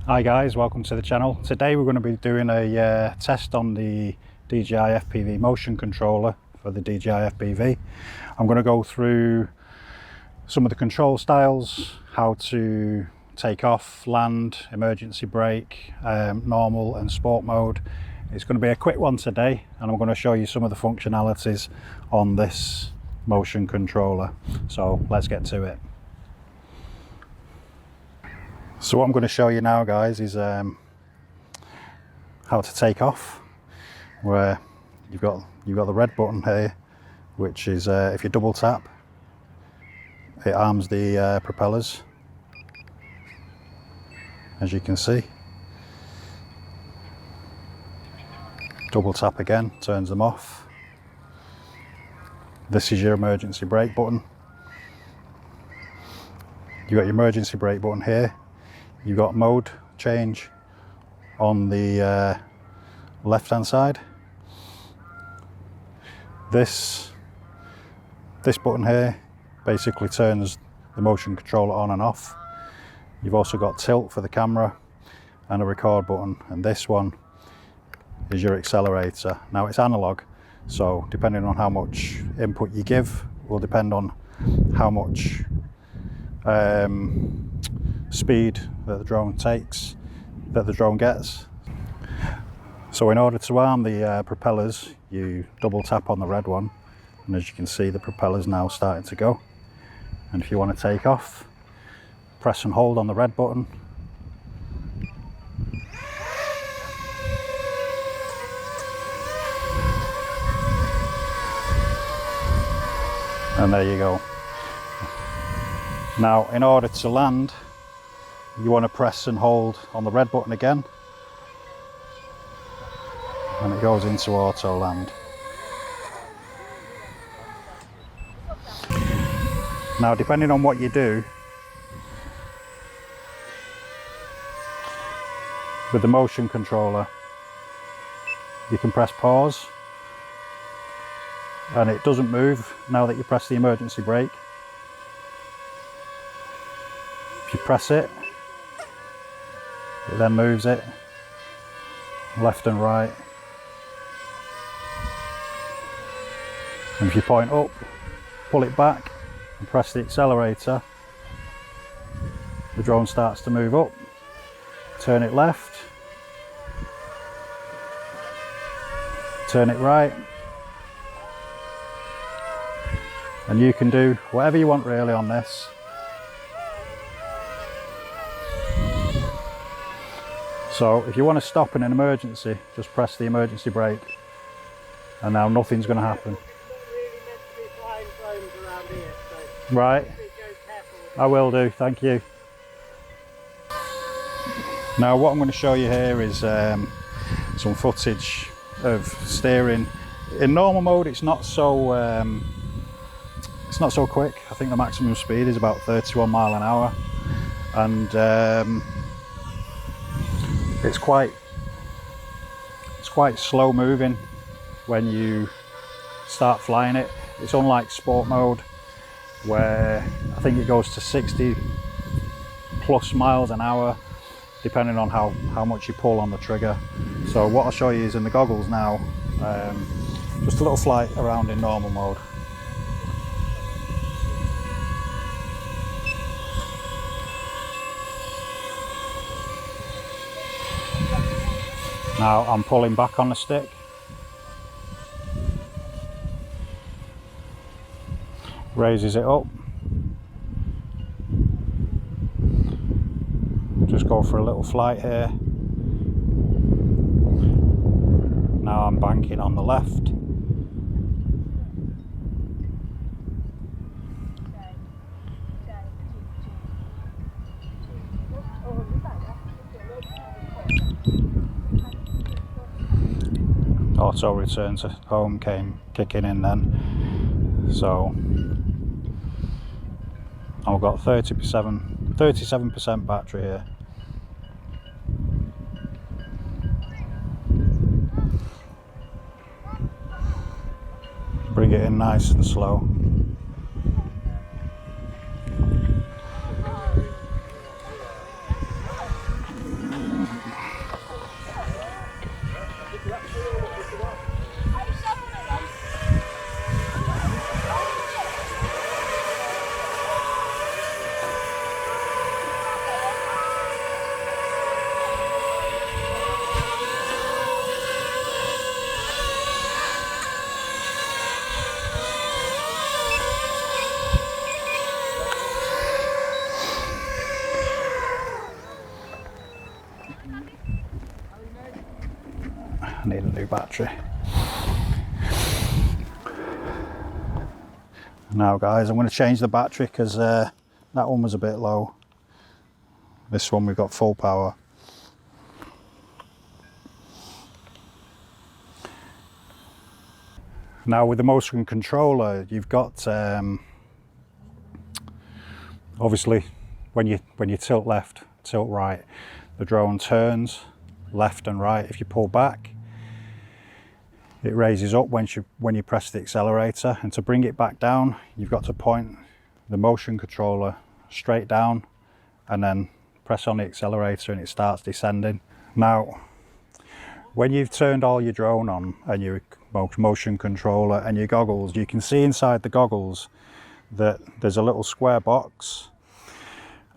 Hi guys, welcome to the channel. Today we're going to be doing a test on the DJI FPV Motion Controller for the DJI FPV. I'm going to go through some of the control styles, how to take off, land, emergency brake, normal and sport mode. It's going to be a quick one today, and I'm going to show you some of the functionalities on this motion controller. So let's get to it. So what I'm going to show you now, guys, is how to take off. Where you've got the red button here, which is if you double tap, it arms the propellers, as you can see. Double tap again, turns them off. This is your emergency brake button. You've got your emergency brake button here. You've got mode change on the left hand side. This button here basically turns the motion controller on and off. You've also got tilt for the camera and a record button, and this one is your accelerator. Now it's analog, so depending on how much input you give will depend on how much speed that the drone gets. So in order to arm the propellers, you double tap on the red one, and as you can see, the propeller's now starting to go. And if you want to take off, press and hold on the red button. And there you go. Now, in order to land, you want to press and hold on the red button again, and it goes into auto land. Now, depending on what you do with the motion controller, you can press pause and it doesn't move now that you press the emergency brake. If you press it, it then moves it left and right. And if you point up, pull it back and press the accelerator, the drone starts to move up. Turn it left, turn it right, and you can do whatever you want really on this. So if you want to stop in an emergency, just press the emergency brake, and now nothing's going to happen. Right, I will do, thank you. Now what I'm going to show you here is some footage of steering. In normal mode it's not so quick. I think the maximum speed is about 31 miles an hour, and it's quite slow moving when you start flying it. It's unlike sport mode, where I think it goes to 60 plus miles an hour depending on how much you pull on the trigger. So what I'll show you is in the goggles now, just a little flight around in normal mode. Now I'm pulling back on the stick. Raises it up. Just go for a little flight here. Now I'm banking on the left. Auto return to home came kicking in then. So I've got 37% battery here. Bring it in nice and slow. need a new battery. Now guys, I'm going to change the battery because that one was a bit low. This one we've got full power. Now with the motion controller, you've got obviously when you tilt left, tilt right, the drone turns left and right. If you pull back, it raises up when you press the accelerator, and to bring it back down, you've got to point the motion controller straight down and then press on the accelerator and it starts descending. Now, when you've turned all your drone on and your motion controller and your goggles, you can see inside the goggles that there's a little square box,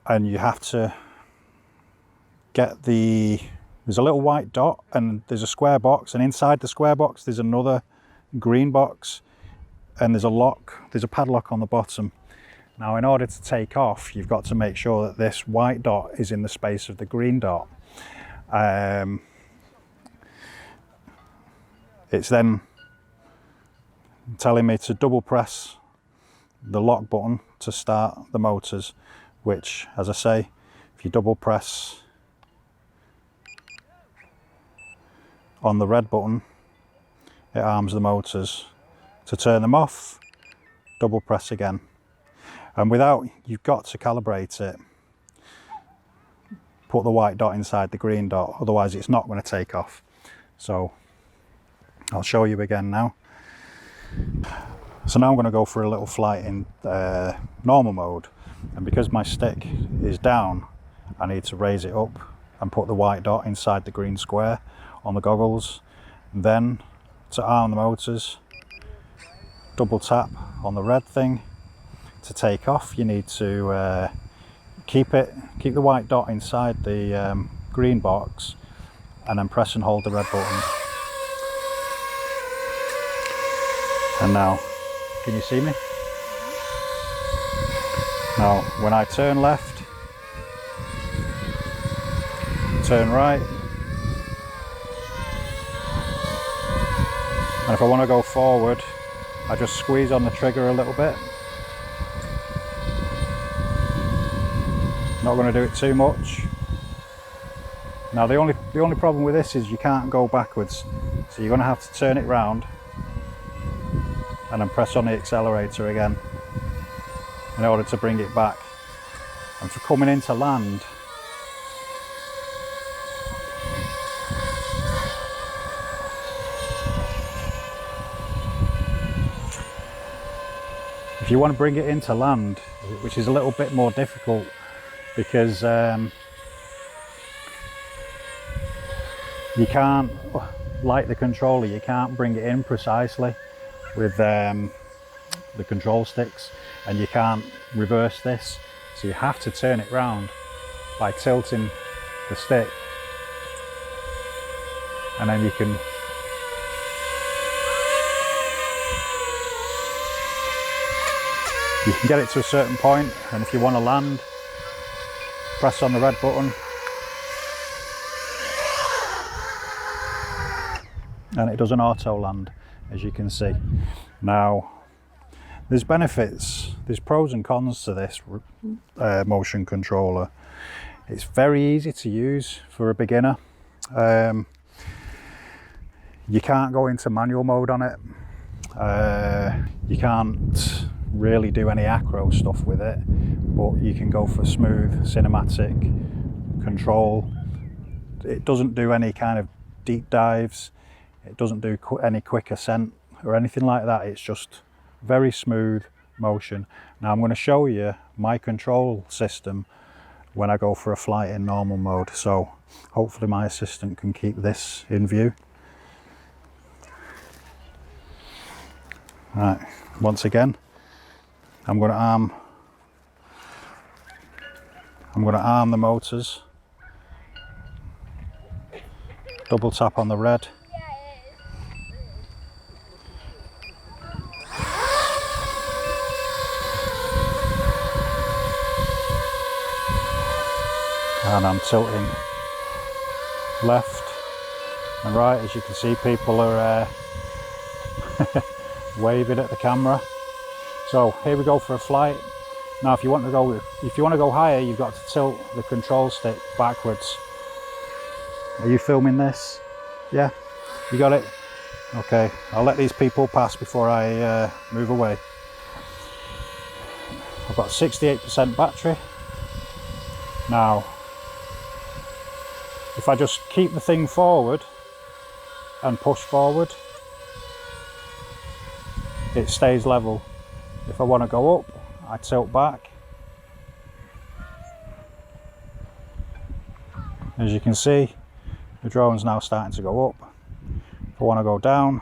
and you have to get there's a little white dot and there's a square box, and inside the square box there's another green box, and there's a padlock on the bottom. Now in order to take off, you've got to make sure that this white dot is in the space of the green dot. It's then telling me to double press the lock button to start the motors, which, as I say, if you double press on the red button, it arms the motors. To turn them off, double press again. And you've got to calibrate it. Put the white dot inside the green dot, otherwise it's not going to take off. So I'll show you again now. So now I'm going to go for a little flight in normal mode, and because my stick is down, I need to raise it up and put the white dot inside the green square on the goggles. And then to arm the motors, double tap on the red thing. To take off, you need to keep the white dot inside the green box, and then press and hold the red button. And now, can you see me? Now, when I turn left, turn right, and if I want to go forward, I just squeeze on the trigger a little bit. Not going to do it too much. Now the only problem with this is you can't go backwards, so you're going to have to turn it round and then press on the accelerator again in order to bring it back. And for coming into land, if you want to bring it into land, which is a little bit more difficult because you can't, like the controller, you can't bring it in precisely with the control sticks, and you can't reverse this, so you have to turn it round by tilting the stick, and then you can get it to a certain point, and if you want to land, press on the red button and it does an auto land, as you can see. Now there's benefits, there's pros and cons to this motion controller. It's very easy to use for a beginner. You can't go into manual mode on it. You can't really do any acro stuff with it, but you can go for smooth cinematic control. It doesn't do any kind of deep dives, it doesn't do any quick ascent or anything like that. It's just very smooth motion. Now I'm going to show you my control system when I go for a flight in normal mode, so hopefully my assistant can keep this in view. Right, once again I'm going to arm the motors, double tap on the red, and I'm tilting left, And right, as you can see, people are waving at the camera. So here we go for a flight. Now if you want to go higher, you've got to tilt the control stick backwards. Are you filming this? Yeah? You got it? Okay, I'll let these people pass before I move away. I've got 68% battery. Now, if I just keep the thing forward and push forward, it stays level. If I want to go up, I tilt back. As you can see, the drone's now starting to go up. If I want to go down,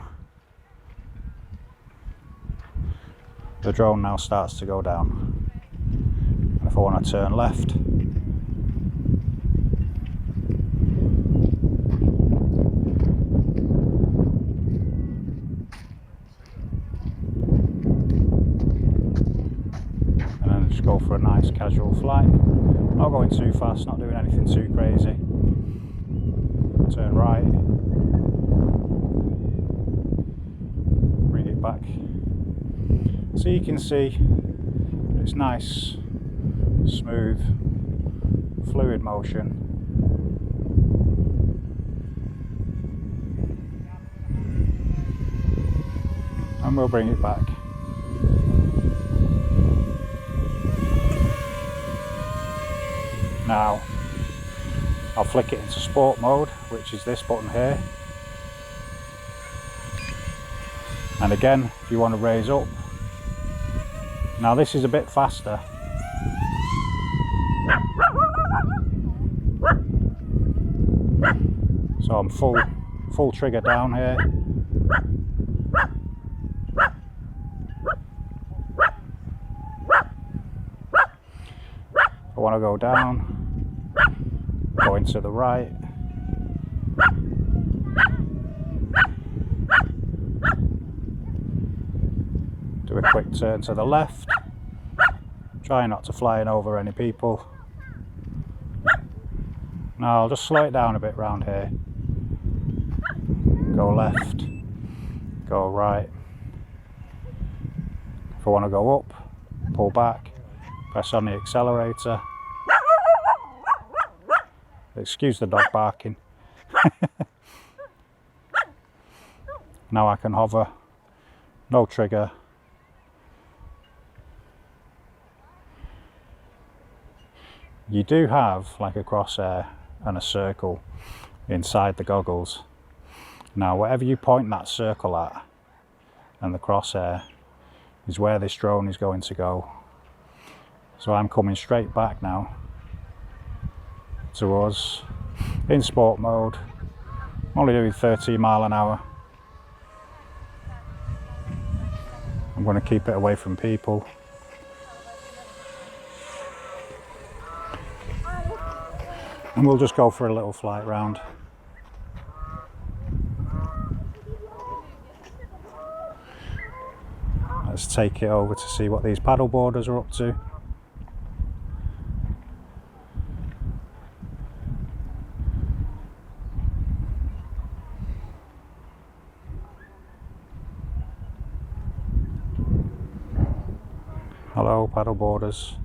the drone now starts to go down. And if I want to turn left, and then just go for a nice casual flight. Not going too fast, not doing anything too crazy. Turn right, bring it back. So you can see it's nice, smooth, fluid motion. And we'll bring it back. Now, I'll flick it into sport mode, which is this button here. And again, if you want to raise up. Now this is a bit faster. So I'm full trigger down here. If I want to go down, going to the right, do a quick turn to the left, try not to fly over any people. Now I'll just slow it down a bit round here, go left, go right. If I want to go up, pull back, press on the accelerator. Excuse the dog barking. Now I can hover, no trigger. You do have like a crosshair and a circle inside the goggles. Now whatever you point that circle at and the crosshair is where this drone is going to go. So I'm coming straight back now to us in sport mode. I'm only doing 13 miles an hour. I'm going to keep it away from people. And we'll just go for a little flight round. Let's take it over to see what these paddle boarders are up to. Hello, paddle boarders.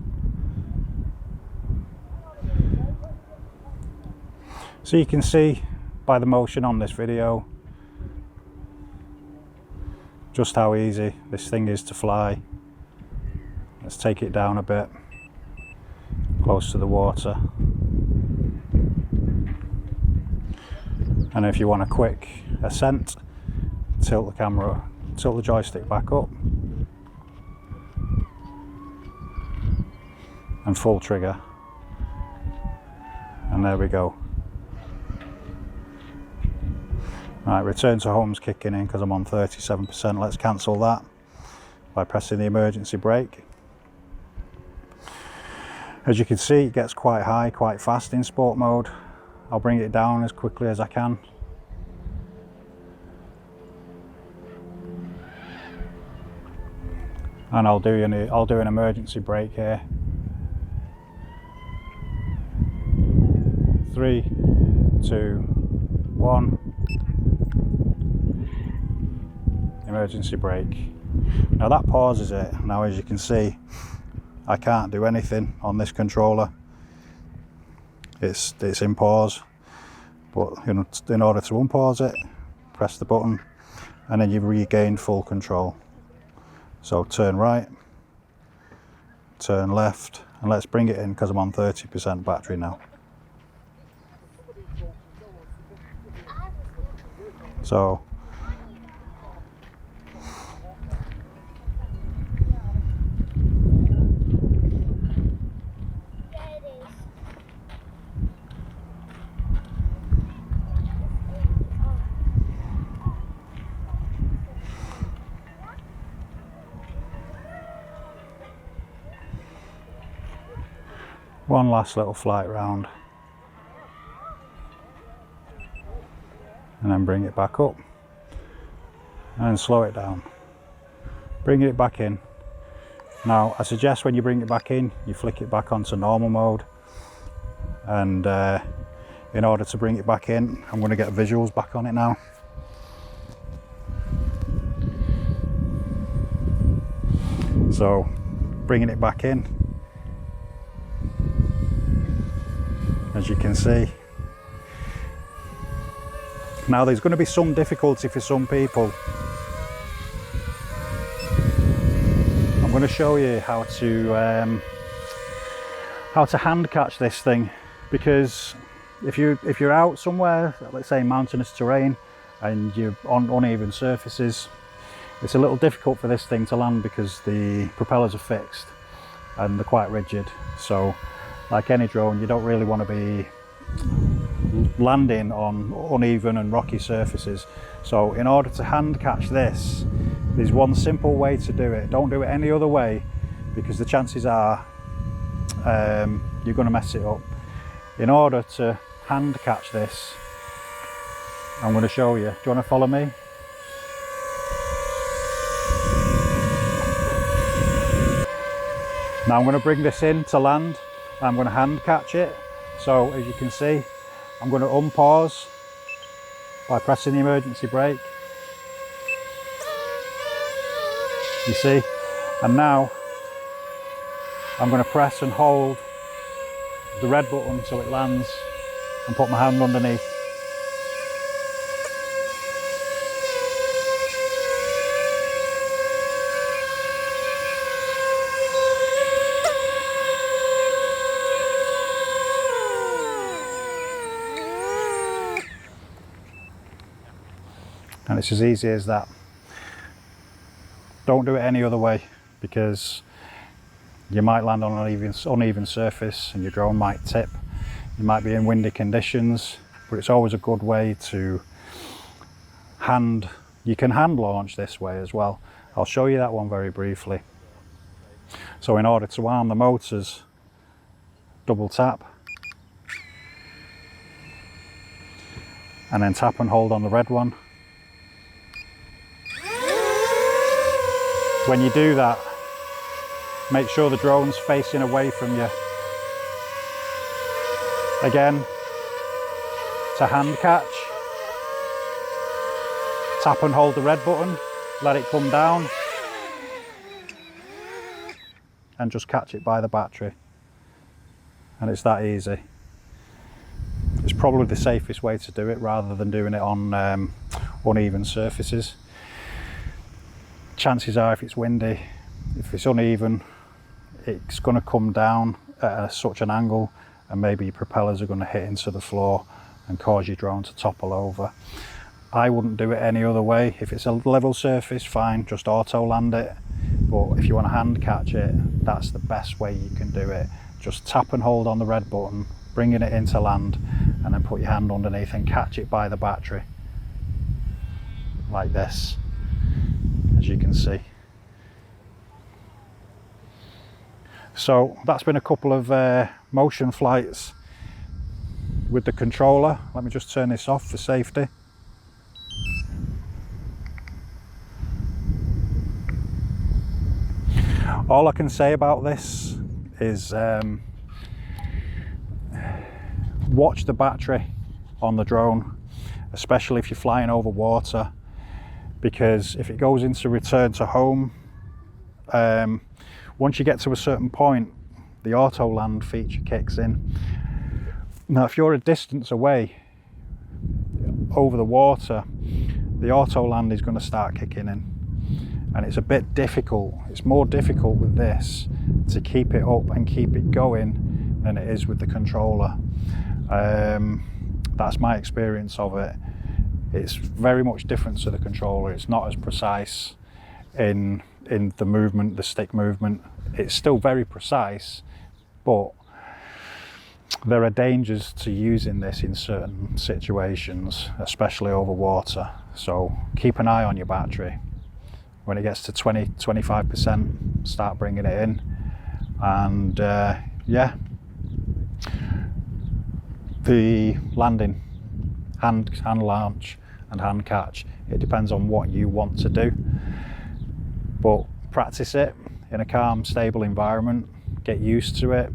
So you can see by the motion on this video just how easy this thing is to fly. Let's take it down a bit, close to the water. And if you want a quick ascent, tilt the joystick back up and full trigger. And there we go. Right, return to home's kicking in because I'm on 37%. Let's cancel that by pressing the emergency brake. As you can see, it gets quite high, quite fast in sport mode. I'll bring it down as quickly as I can. And I'll do an emergency brake here. 3, 2, 1. emergency brake. Now that pauses it. Now as you can see, I can't do anything on this controller. It's in pause, but you know, in order to unpause it, press the button and then you've regained full control. So turn right, turn left, and let's bring it in because I'm on 30% battery now. So one last little flight round and then bring it back up and slow it down, bring it back in. Now I suggest when you bring it back in, you flick it back onto normal mode, and in order to bring it back in, I'm going to get visuals back on it now. So bringing it back in, as you can see. Now there's going to be some difficulty for some people. I'm going to show you how to hand catch this thing, because if you're out somewhere, let's say mountainous terrain, and you're on uneven surfaces, it's a little difficult for this thing to land because the propellers are fixed and they're quite rigid. So like any drone, you don't really want to be landing on uneven and rocky surfaces. So in order to hand catch this, there's one simple way to do it. Don't do it any other way, because the chances are you're going to mess it up. In order to hand catch this, I'm going to show you. Do you want to follow me? Now I'm going to bring this in to land. I'm going to hand catch it. So as you can see, I'm going to unpause by pressing the emergency brake. You see? And now I'm going to press and hold the red button so it lands and put my hand underneath. And it's as easy as that. Don't do it any other way, because you might land on an uneven surface and your drone might tip. You might be in windy conditions, but it's always a good way to you can hand launch this way as well. I'll show you that one very briefly. So in order to arm the motors, double tap and then tap and hold on the red one. When you do that, make sure the drone's facing away from you. Again, to hand catch, tap and hold the red button, let it come down, and just catch it by the battery. And it's that easy. It's probably the safest way to do it, rather than doing it on uneven surfaces. Chances are, if it's windy, if it's uneven, it's going to come down at such an angle, and maybe your propellers are going to hit into the floor and cause your drone to topple over. I wouldn't do it any other way. If it's a level surface, fine, just auto land it. But if you want to hand catch it, that's the best way you can do it. Just tap and hold on the red button, bringing it into land, and then put your hand underneath and catch it by the battery, like this, as you can see. So that's been a couple of motion flights with the controller. Let me just turn this off for safety. All I can say about this is watch the battery on the drone, especially if you're flying over water. because if it goes into return to home, once you get to a certain point, the auto land feature kicks in. Now if you're a distance away over the water, the auto land is going to start kicking in, and it's a bit difficult. It's more difficult with this to keep it up and keep it going than it is with the controller. That's my experience of it. It's very much different to the controller. It's not as precise in the movement, the stick movement. It's still very precise, but there are dangers to using this in certain situations, especially over water. So keep an eye on your battery. When it gets to 20-25%, start bringing it in. And yeah, the landing, hand launch and hand catch, it depends on what you want to do, but practice it in a calm, stable environment. Get used to it.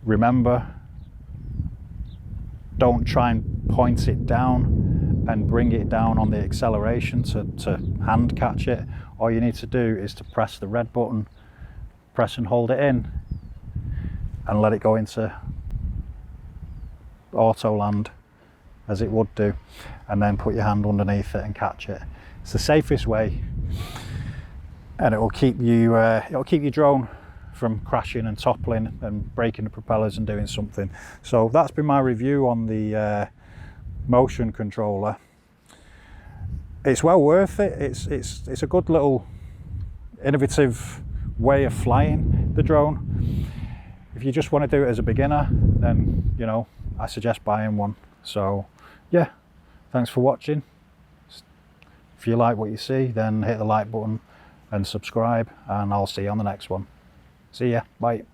Remember, don't try and point it down and bring it down on the acceleration to hand catch it. All you need to do is to press the red button, press and hold it in, and let it go into auto land as it would do, and then put your hand underneath it and catch it. It's the safest way, and it will keep your drone from crashing and toppling and breaking the propellers and doing something. So that's been my review on the motion controller. It's well worth it. It's a good little innovative way of flying the drone. If you just want to do it as a beginner, then I suggest buying one. So yeah, thanks for watching. If you like what you see, then hit the like button and subscribe, and I'll see you on the next one. See ya, bye.